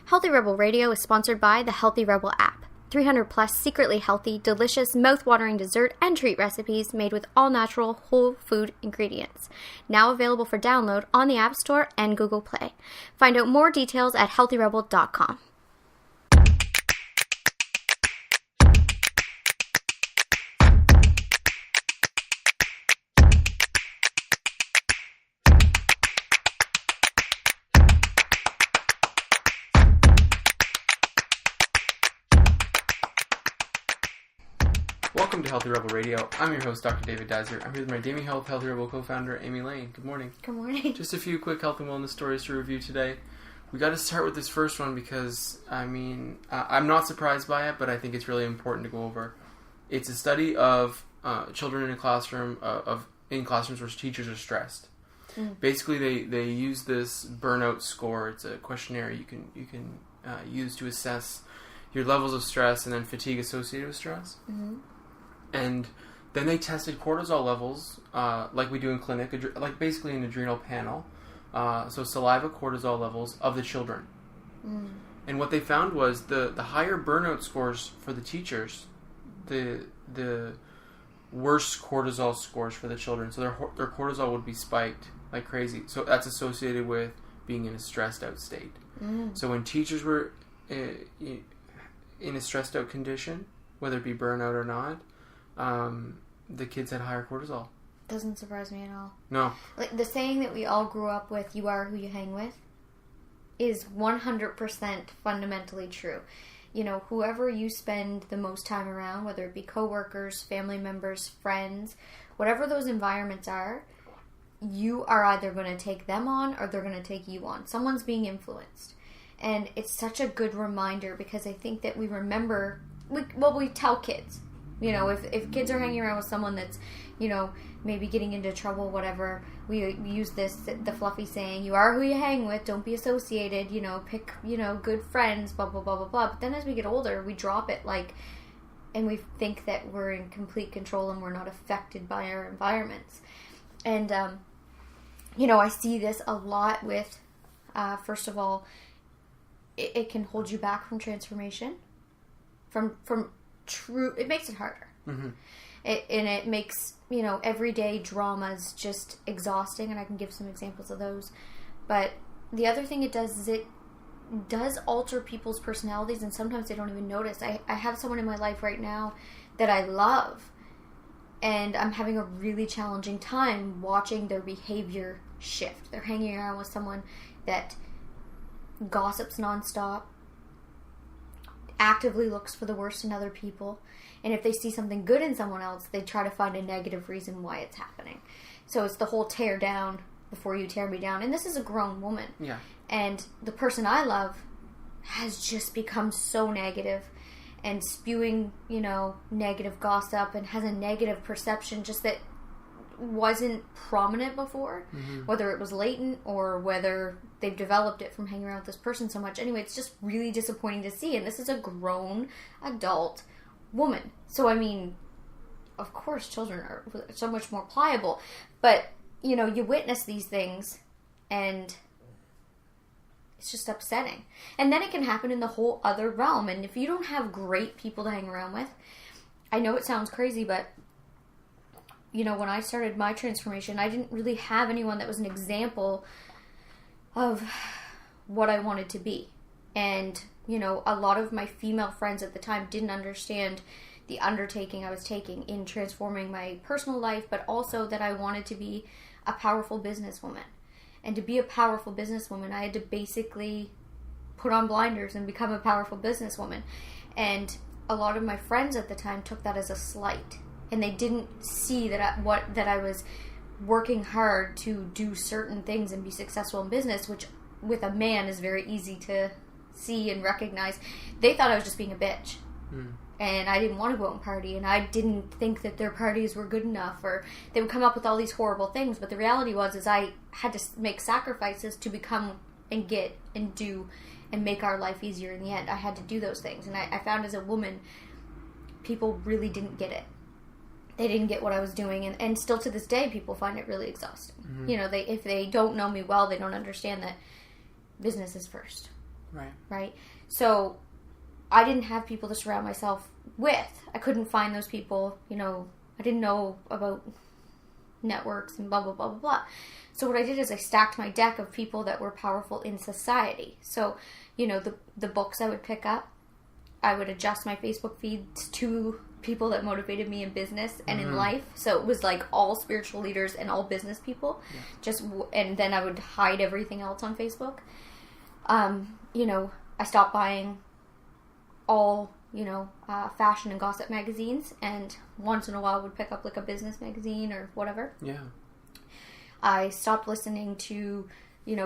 Healthy Rebel Radio is sponsored by the Healthy Rebel app. 300 plus secretly healthy, delicious, mouth-watering dessert and treat recipes made with all-natural, whole food ingredients. Now available for download on the App Store and Google Play. Find out more details at healthyrebel.com. Welcome to Healthy Rebel Radio. I'm your host, Dr. David Dizer. I'm here with my Damien Health Healthy Rebel co-founder, Amy Lane. Good morning. Good morning. Just a few quick health and wellness stories to review today. We got to start with this first one because, I'm not surprised by it, but I think it's really important to go over. It's a study of children in a classroom, in classrooms where teachers are stressed. Basically, they use this burnout score. It's a questionnaire you can use to assess your levels of stress and then fatigue associated with stress. Mm-hmm. And then they tested cortisol levels, like we do in clinic, like basically an adrenal panel. So saliva cortisol levels of the children. Mm. And what they found was the higher burnout scores for the teachers, the worse cortisol scores for the children. So their cortisol would be spiked like crazy. So that's associated with being in a stressed out state. Mm. So when teachers were in a stressed out condition, whether it be burnout or not, the kids had higher cortisol. Doesn't surprise me at all. No. Like the saying that we all grew up with, you are who you hang with, is 100% fundamentally true. You know, whoever you spend the most time around, whether it be coworkers, family members, friends, whatever those environments are, you are either going to take them on or they're going to take you on. Someone's being influenced. And it's such a good reminder because I think that we remember, we tell kids. You know, if kids are hanging around with someone that's, you know, maybe getting into trouble, whatever, we use the fluffy saying, you are who you hang with, don't be associated, you know, pick, you know, good friends, blah, blah, blah, blah, blah. But then as we get older, we drop it, and we think that we're in complete control and we're not affected by our environments. And, you know, I see this a lot with, first of all, it can hold you back from transformation, from true, it makes it harder. Mm-hmm. It makes, you know, everyday dramas just exhausting, and I can give some examples of those. But the other thing it does is it does alter people's personalities, and sometimes they don't even notice. I have someone in my life right now that I love, and I'm having a really challenging time watching their behavior shift. They're hanging around with someone that gossips nonstop, actively looks for the worst in other people, and if they see something good in someone else, they try to find a negative reason why it's happening. So it's the whole tear down before you tear me down. And this is a grown woman. Yeah. And the person I love has just become so negative and spewing, you know, negative gossip and has a negative perception just that wasn't prominent before, whether it was latent or whether they've developed it from hanging around with this person so much. Anyway, it's just really disappointing to see, and this is a grown adult woman. So I mean, of course children are so much more pliable, but you know, you witness these things and it's just upsetting. And then it can happen in the whole other realm, and if you don't have great people to hang around with, I know it sounds crazy, but you know, when I started my transformation, I didn't really have anyone that was an example of what I wanted to be. And, you know, a lot of my female friends at the time didn't understand the undertaking I was taking in transforming my personal life, but also that I wanted to be a powerful businesswoman. And to be a powerful businesswoman, I had to basically put on blinders and become a powerful businesswoman. And a lot of my friends at the time took that as a slight. And they didn't see that I was working hard to do certain things and be successful in business, which with a man is very easy to see and recognize. They thought I was just being a bitch. And I didn't want to go out and party, and I didn't think that their parties were good enough, or they would come up with all these horrible things. But the reality was I had to make sacrifices to become and get and do and make our life easier in the end. I had to do those things. And I found as a woman, people really didn't get it. They didn't get what I was doing, and still to this day, people find it really exhausting. Mm-hmm. You know, if they don't know me well, they don't understand that business is first. Right. Right? So I didn't have people to surround myself with. I couldn't find those people, I didn't know about networks and blah, blah, blah, blah, blah. So what I did is I stacked my deck of people that were powerful in society. So, the books I would pick up, I would adjust my Facebook feeds to people that motivated me in business and in life. So it was like all spiritual leaders and all business people. Yeah. And then I would hide everything else on Facebook. I stopped buying all, fashion and gossip magazines, and once in a while would pick up like a business magazine or whatever. Yeah. I stopped listening to,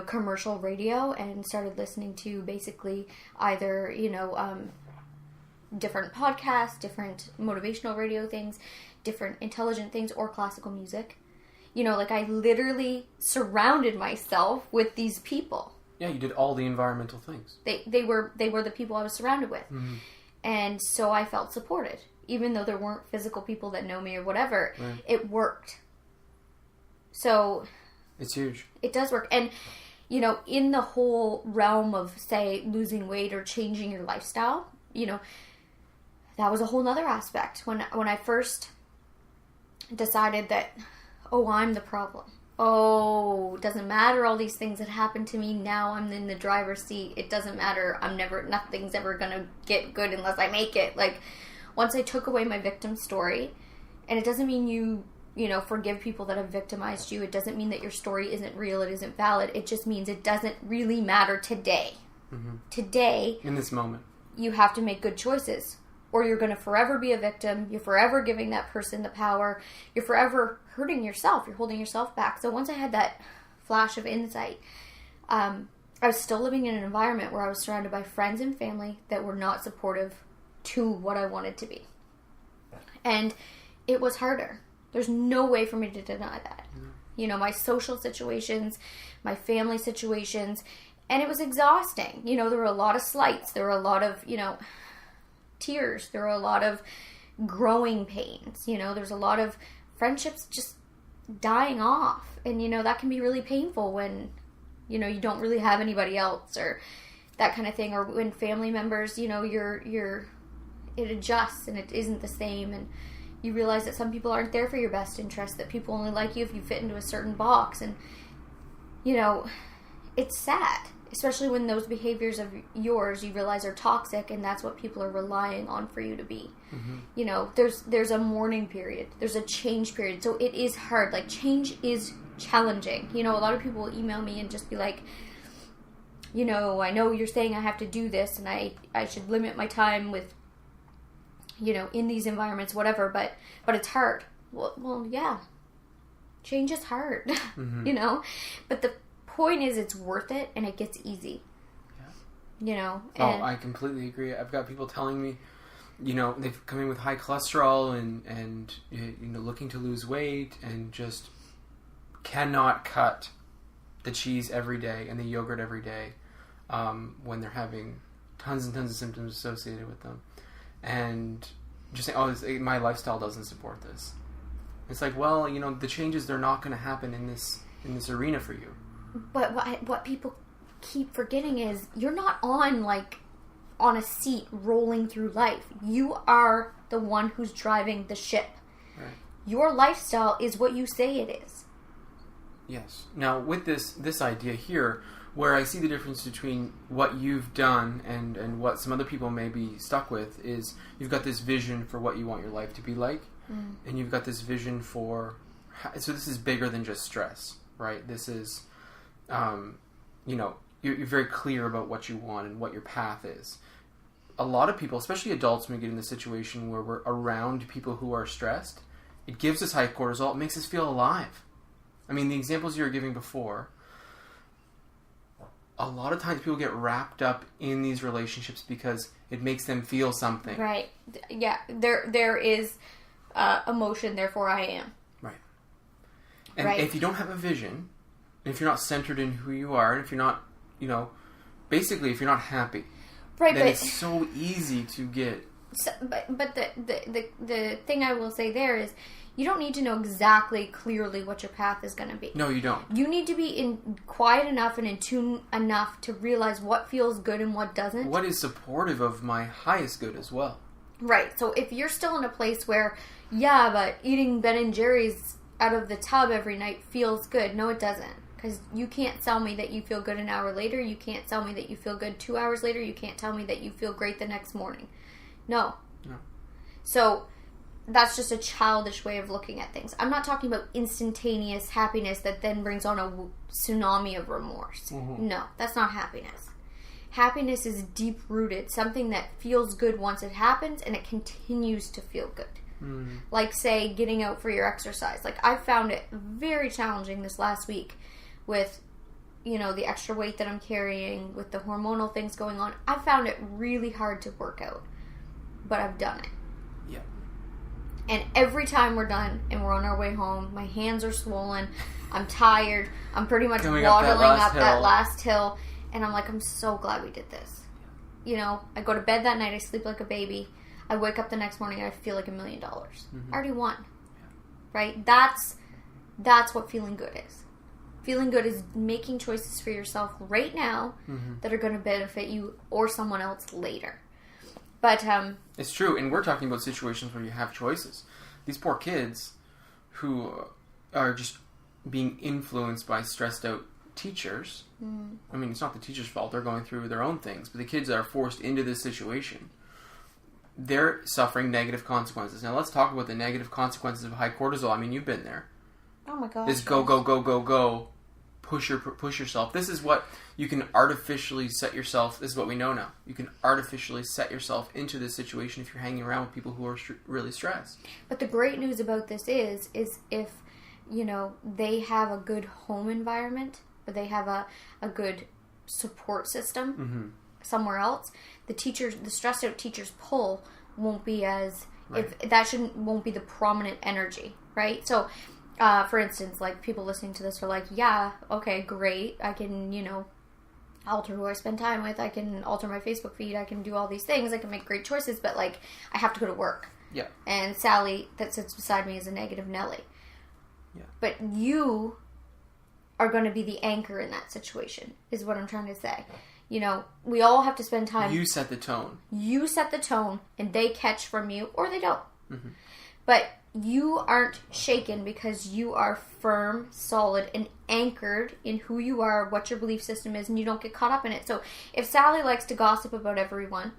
commercial radio and started listening to basically either, different podcasts, different motivational radio things, different intelligent things, or classical music. I literally surrounded myself with these people. Yeah, you did all the environmental things. They were the people I was surrounded with. Mm-hmm. And so I felt supported. Even though there weren't physical people that know me or whatever, right. It worked. So... It's huge. It does work. And, in the whole realm of, say, losing weight or changing your lifestyle, that was a whole nother aspect. When I first decided that, I'm the problem. It doesn't matter all these things that happened to me. Now I'm in the driver's seat. It doesn't matter. Nothing's ever going to get good unless I make it. Like, once I took away my victim story, and it doesn't mean you forgive people that have victimized you. It doesn't mean that your story isn't real. It isn't valid. It just means it doesn't really matter today. Mm-hmm. Today. In this moment. You have to make good choices. Or you're going to forever be a victim. You're forever giving that person the power. You're forever hurting yourself. You're holding yourself back. So once I had that flash of insight, I was still living in an environment where I was surrounded by friends and family that were not supportive to what I wanted to be. And it was harder. There's no way for me to deny that. Mm-hmm. My social situations, my family situations, and it was exhausting. There were a lot of slights. There were a lot of, tears. There were a lot of growing pains. There's a lot of friendships just dying off. And, that can be really painful when, you don't really have anybody else or that kind of thing. Or when family members, it adjusts and it isn't the same. And you realize that some people aren't there for your best interest, that people only like you if you fit into a certain box. And, it's sad. Especially when those behaviors of yours you realize are toxic, and that's what people are relying on for you to be. Mm-hmm. There's a mourning period. There's a change period. So it is hard. Like, change is challenging. A lot of people will email me and just be like, I know you're saying I have to do this, and I should limit my time with, in these environments, whatever, but it's hard. Well, yeah. Change is hard, mm-hmm. But the point is, it's worth it, and it gets easy. Yeah. And I completely agree. I've got people telling me, they've come in with high cholesterol and looking to lose weight and just cannot cut the cheese every day and the yogurt every day when they're having tons and tons of symptoms associated with them, and just saying, my lifestyle doesn't support this. It's like, well, the changes, they're not going to happen in this arena for you. But what people keep forgetting is you're not on a seat rolling through life. You are the one who's driving the ship. Right. Your lifestyle is what you say it is. Yes. Now, with this idea here, where I see the difference between what you've done and what some other people may be stuck with, is you've got this vision for what you want your life to be like, and you've got this vision for... So this is bigger than just stress, right? This is... you're very clear about what you want and what your path is. A lot of people, especially adults, when we get in the situation where we're around people who are stressed, it gives us high cortisol. It makes us feel alive. I mean, the examples you were giving before, a lot of times people get wrapped up in these relationships because it makes them feel something. Right. Yeah. There is emotion, therefore I am. Right. And if you don't have a vision... if you're not centered in who you are, and if you're not, basically if you're not happy, right? Then it's so easy to get. But the thing I will say there is, You don't need to know exactly, clearly what your path is going to be. No, you don't. You need to be quiet enough and in tune enough to realize what feels good and what doesn't. What is supportive of my highest good as well. Right. So if you're still in a place where, yeah, but eating Ben & Jerry's out of the tub every night feels good. No, it doesn't. Because you can't tell me that you feel good an hour later. You can't tell me that you feel good 2 hours later. You can't tell me that you feel great the next morning. No. So that's just a childish way of looking at things. I'm not talking about instantaneous happiness that then brings on a tsunami of remorse. Mm-hmm. No, that's not happiness. Happiness is deep-rooted, something that feels good once it happens, and it continues to feel good. Mm. Like, say, getting out for your exercise. Like, I found it very challenging this last week with, the extra weight that I'm carrying, with the hormonal things going on. I found it really hard to work out, but I've done it. Yeah. And every time we're done and we're on our way home, my hands are swollen, I'm tired, I'm pretty much waddling up that last hill. And I'm like, I'm so glad we did this. I go to bed that night, I sleep like a baby. I wake up the next morning and I feel like $1 million. Mm-hmm. I already won. Yeah. Right? That's what feeling good is. Feeling good is making choices for yourself right now that are going to benefit you or someone else later. But it's true, and we're talking about situations where you have choices. These poor kids who are just being influenced by stressed out teachers. I mean, it's not the teacher's fault. They're going through their own things. But the kids that are forced into this situation, they're suffering negative consequences. Now, let's talk about the negative consequences of high cortisol. I mean, you've been there. Oh, my gosh. This go, go, go, go, go. Push yourself. This is what you can artificially set yourself. This is what we know now. You can artificially set yourself into this situation if you're hanging around with people who are really stressed. But the great news about this is if, they have a good home environment, or they have a good support system somewhere else, the stressed out teacher's pull won't be as, won't be the prominent energy, right? So, for instance, like, people listening to this are like, yeah, okay, great, I can, alter who I spend time with, I can alter my Facebook feed, I can do all these things, I can make great choices, but, like, I have to go to work. Yeah. And Sally, that sits beside me, is a negative Nelly. Yeah. But you are going to be the anchor in that situation, is what I'm trying to say. We all have to spend time. You set the tone. You set the tone, and they catch from you, or they don't. Mm-hmm. But you aren't shaken because you are firm, solid, and anchored in who you are, what your belief system is, and you don't get caught up in it. So if Sally likes to gossip about everyone,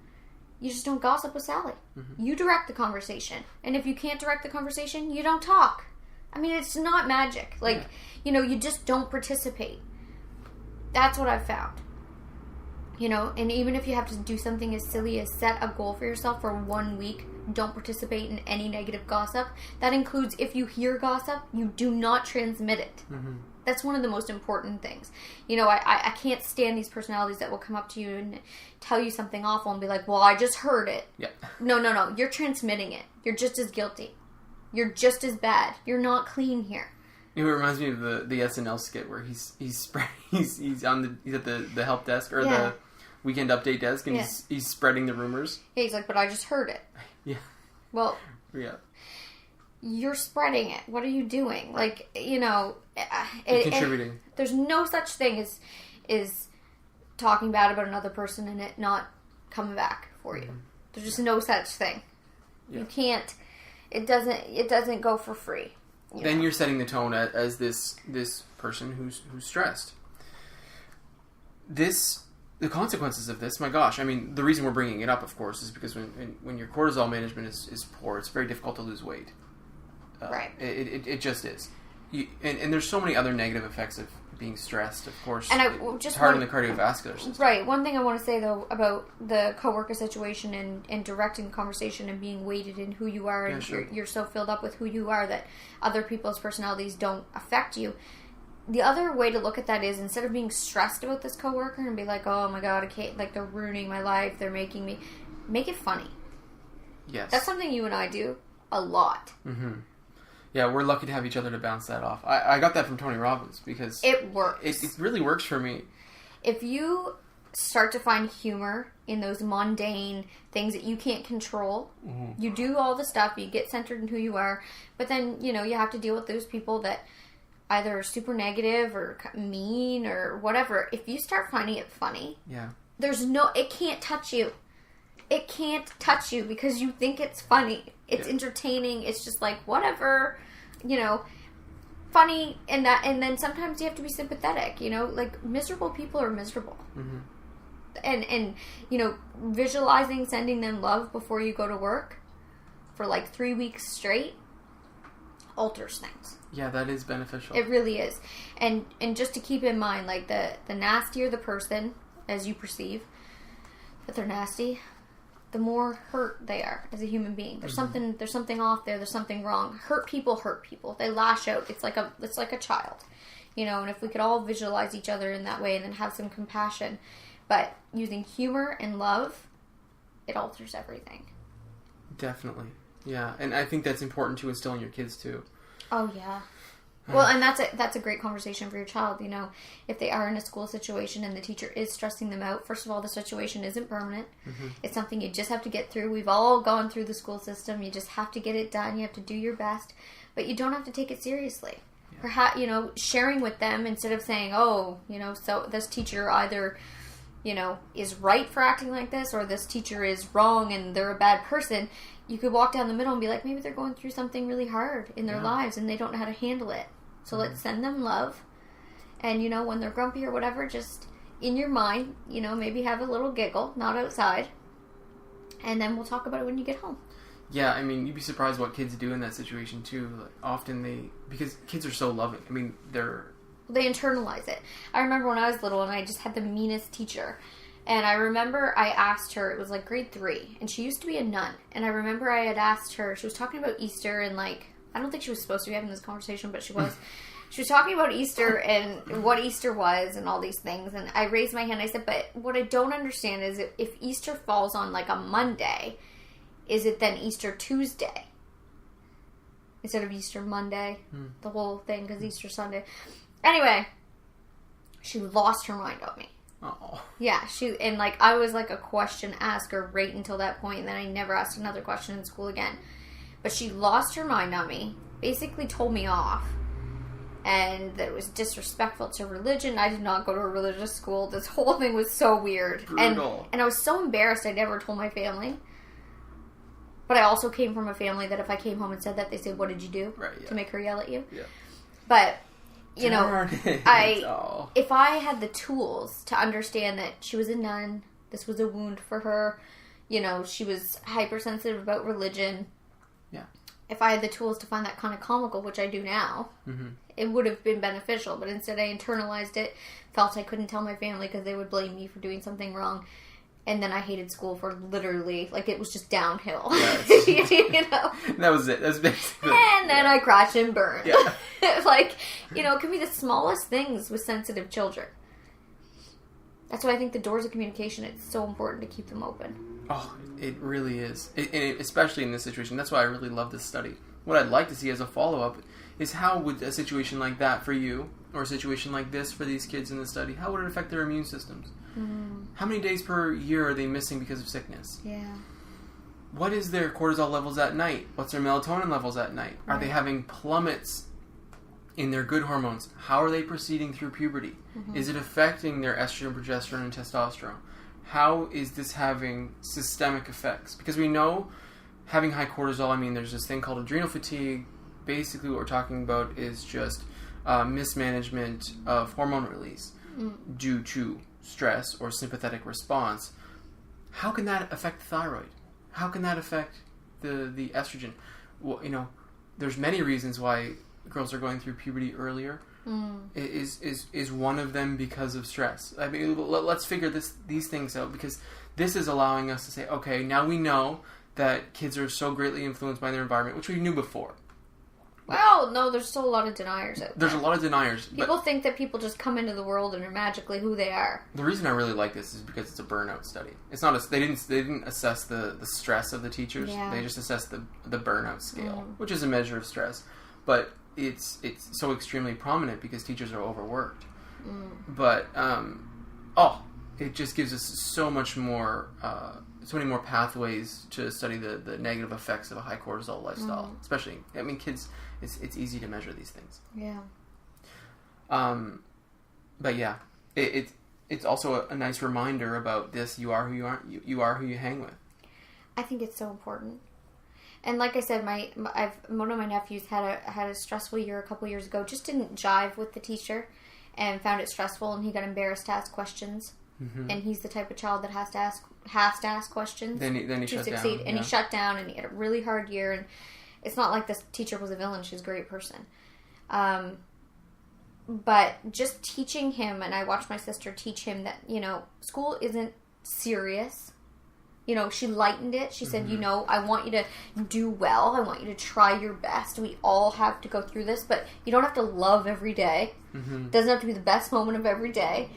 you just don't gossip with Sally. Mm-hmm. You direct the conversation. And if you can't direct the conversation, you don't talk. I mean, it's not magic. Like, you just don't participate. That's what I've found. And even if you have to do something as silly as set a goal for yourself for 1 week, don't participate in any negative gossip. That includes, if you hear gossip, you do not transmit it. Mm-hmm. That's one of the most important things. I can't stand these personalities that will come up to you and tell you something awful and be like, well, I just heard it. Yeah. No. You're transmitting it. You're just as guilty. You're just as bad. You're not clean here. It reminds me of the SNL skit where he's at the help desk or the weekend update desk and he's spreading the rumors. Yeah, he's like, but I just heard it. Yeah. Well. Yeah. You're spreading it. What are you doing? Like, You're contributing. There's no such thing as talking bad about another person and it not coming back for you. There's just no such thing. Yeah. You can't. It doesn't go for free. Then you're setting the tone as this person who's stressed. The consequences of this, my gosh, I mean, the reason we're bringing it up, of course, is because when your cortisol management is poor, it's very difficult to lose weight. Right. It just is. And there's so many other negative effects of being stressed, of course. And it's hard on the cardiovascular system. Right. One thing I want to say, though, about the coworker situation and directing the conversation and being weighted in who you are, and you're so filled up with who you are that other people's personalities don't affect you. The other way to look at that is, instead of being stressed about this coworker and be like, oh my god, I can't, like, they're ruining my life, they're making me, make it funny. Yes. That's something you and I do a lot. Mm-hmm. Yeah, we're lucky to have each other to bounce that off. I got that from Tony Robbins because it works. It really works for me. If you start to find humor in those mundane things that you can't control. Mm-hmm. You do all the stuff, you get centered in who you are, but then, you have to deal with those people that either are super negative or mean or whatever. If you start finding it funny, it can't touch you. It can't touch you because you think it's funny. It's entertaining. It's just like, whatever, funny. And then sometimes you have to be sympathetic, like miserable people are miserable. Mm-hmm. And visualizing sending them love before you go to work for like 3 weeks straight alters things. Yeah, that is beneficial. It really is. And just to keep in mind, like the nastier the person, as you perceive that they're nasty, the more hurt they are as a human being. There's mm-hmm. There's something off there. There's something wrong. Hurt people. They lash out. It's like a child, and if we could all visualize each other in that way and then have some compassion, but using humor and love, it alters everything. Definitely. Yeah. And I think that's important to instill in your kids too. Oh yeah. Well, and that's a great conversation for your child, if they are in a school situation and the teacher is stressing them out. First of all, the situation isn't permanent. Mm-hmm. It's something you just have to get through. We've all gone through the school system. You just have to get it done. You have to do your best, but you don't have to take it seriously. Yeah. Perhaps, sharing with them instead of saying, oh, so this teacher either, is right for acting like this or this teacher is wrong and they're a bad person. You could walk down the middle and be like, maybe they're going through something really hard in their lives and they don't know how to handle it. So let's send them love. And, when they're grumpy or whatever, just in your mind, maybe have a little giggle, not outside. And then we'll talk about it when you get home. Yeah, I mean, you'd be surprised what kids do in that situation, too. Like, often because kids are so loving. I mean, they internalize it. I remember when I was little and I just had the meanest teacher. And I remember I asked her, it was like grade 3, and she used to be a nun. And I remember I had asked her, she was talking about Easter and I don't think she was supposed to be having this conversation, but she was. She was talking about Easter and what Easter was and all these things. And I raised my hand. I said, but what I don't understand is if Easter falls on like a Monday, is it then Easter Tuesday? Instead of Easter Monday? The whole thing, because Easter Sunday. Anyway, she lost her mind on me. Oh. Yeah, I was like a question asker right until that point, and then I never asked another question in school again. But she lost her mind on me, basically told me off, and that it was disrespectful to religion. I did not go to a religious school. This whole thing was so weird. Brutal. And I was so embarrassed I never told my family. But I also came from a family that if I came home and said that, they said, what did you do? Right, yeah. To make her yell at you? Yeah. But, if I had the tools to understand that she was a nun, this was a wound for her, she was hypersensitive about religion. Yeah. If I had the tools to find that kind of comical, which I do now, it would have been beneficial. But instead I internalized it, felt I couldn't tell my family because they would blame me for doing something wrong. And then I hated school for literally, it was just downhill. Yes. That was it. That's basically And then I crash and burn. Yeah. It can be the smallest things with sensitive children. That's why I think the doors of communication, it's so important to keep them open. Oh, it really is. Especially in this situation. That's why I really love this study. What I'd like to see as a follow-up is how would a situation like that for you, or a situation like this for these kids in the study, how would it affect their immune systems? How many days per year are they missing because of sickness? Yeah. What is their cortisol levels at night? What's their melatonin levels at night? Right. Are they having plummets in their good hormones? How are they proceeding through puberty? Is it affecting their estrogen, progesterone, and testosterone? How is this having systemic effects? Because we know having high cortisol, there's this thing called adrenal fatigue. Basically what we're talking about is just mismanagement of hormone release due to stress or sympathetic response. How can that affect the thyroid? How can that affect the estrogen? Well, there's many reasons why girls are going through puberty earlier. Is one of them because of stress? Let's figure these things out, because this is allowing us to say, okay, now we know that kids are so greatly influenced by their environment, which we knew before. Well, no, there's still a lot of deniers out there. There's a lot of deniers. People think that people just come into the world and are magically who they are. The reason I really like this is because it's a burnout study. It's not they didn't assess the stress of the teachers. Yeah. They just assessed the burnout scale, which is a measure of stress. But it's so extremely prominent because teachers are overworked. But it just gives us so many more pathways to study the negative effects of a high cortisol lifestyle. Especially, I mean, kids, it's easy to measure these things. Yeah. But yeah, it's also a nice reminder about this. You are who you aren't. You are who you hang with. I think it's so important. And like I said, one of my nephews had a stressful year a couple years ago. Just didn't jive with the teacher, and found it stressful. And he got embarrassed to ask questions. Mm-hmm. And he's the type of child that has to ask questions. Then he to shut succeed. Down. And he shut down. And he had a really hard year. And it's not like this teacher was a villain. She's a great person. But just teaching him, and I watched my sister teach him that, school isn't serious. She lightened it. She said, I want you to do well. I want you to try your best. We all have to go through this, but you don't have to love every day. Mm-hmm. It doesn't have to be the best moment of every day.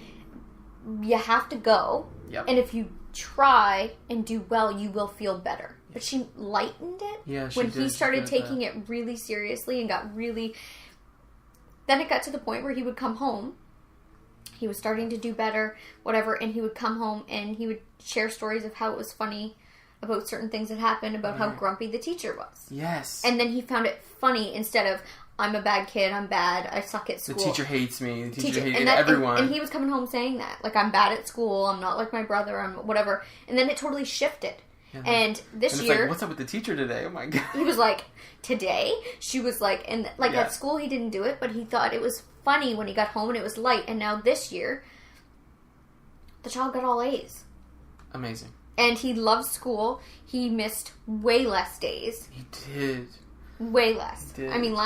You have to go. Yep. And if you try and do well, you will feel better. Yep. But she lightened it when he started taking it really seriously and got really... Then it got to the point where he would come home. He was starting to do better, whatever, and he would come home and he would share stories of how it was funny about certain things that happened, about how grumpy the teacher was. Yes. And then he found it funny instead of, I'm a bad kid, I'm bad, I suck at school. The teacher hates me, the teacher hated everyone. And he was coming home saying that. Like, I'm bad at school, I'm not like my brother, I'm whatever. And then it totally shifted. Yeah. And this year... like, what's up with the teacher today? Oh my God. He was like, today? She was like... And at school he didn't do it, but he thought it was funny when he got home and it was light. And now this year, the child got all A's. Amazing. And he loved school. He missed way less days. He did. Way less. He did. I mean,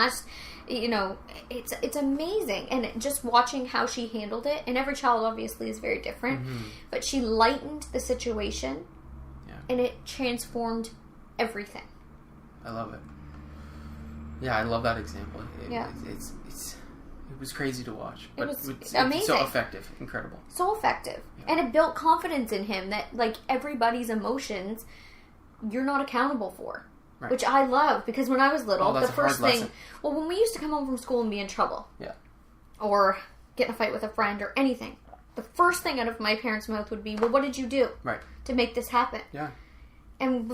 it's amazing. And just watching how she handled it, and every child obviously is very different, but she lightened the situation. And it transformed everything. I love it. Yeah, I love that example. It was crazy to watch. But it was amazing. So effective. Incredible. So effective. Yeah. And it built confidence in him that, everybody's emotions, you're not accountable for. Right. Which I love, because when I was little, the first thing... Lesson. Well, when we used to come home from school and be in trouble. Yeah. Or get in a fight with a friend or anything. The first thing out of my parents' mouth would be, well, what did you do to make this happen? Yeah. And,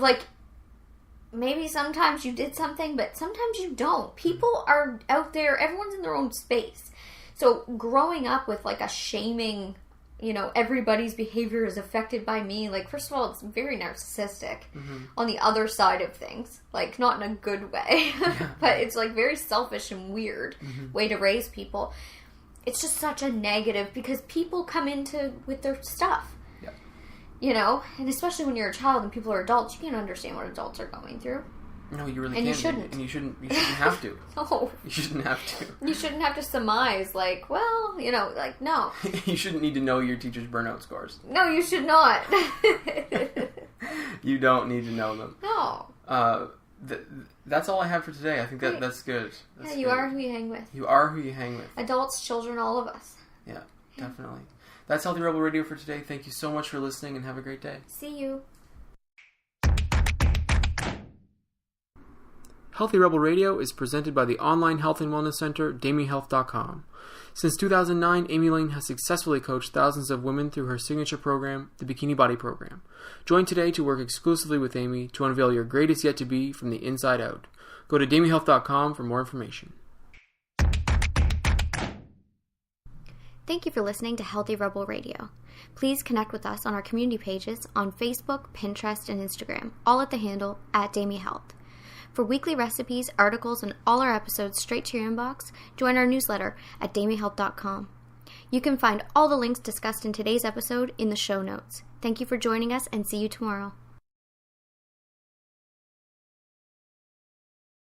maybe sometimes you did something, but sometimes you don't. People are out there, everyone's in their own space. So growing up with, a shaming, everybody's behavior is affected by me, first of all, it's very narcissistic on the other side of things. Not in a good way, but it's, very selfish and weird way to raise people. It's just such a negative, because people come with their stuff. Yeah. And especially when you're a child and people are adults, you can't understand what adults are going through. No, you really can't. And you shouldn't have to. No. You shouldn't have to. You shouldn't have to surmise, no. You shouldn't need to know your teacher's burnout scores. No, you should not. You don't need to know them. No. That's all I have for today. I think that's good. That's you are who you hang with. You are who you hang with. Adults, children, all of us. Yeah, definitely. That's Healthy Rebel Radio for today. Thank you so much for listening, and have a great day. See you. Healthy Rebel Radio is presented by the online health and wellness center, DamiHealth.com. Since 2009, Amy Lane has successfully coached thousands of women through her signature program, the Bikini Body Program. Join today to work exclusively with Amy to unveil your greatest yet to be from the inside out. Go to DamiHealth.com for more information. Thank you for listening to Healthy Rebel Radio. Please connect with us on our community pages on Facebook, Pinterest, and Instagram, all at the handle @DamiHealth. For weekly recipes, articles, and all our episodes straight to your inbox, join our newsletter at DamiHealth.com. You can find all the links discussed in today's episode in the show notes. Thank you for joining us, and see you tomorrow.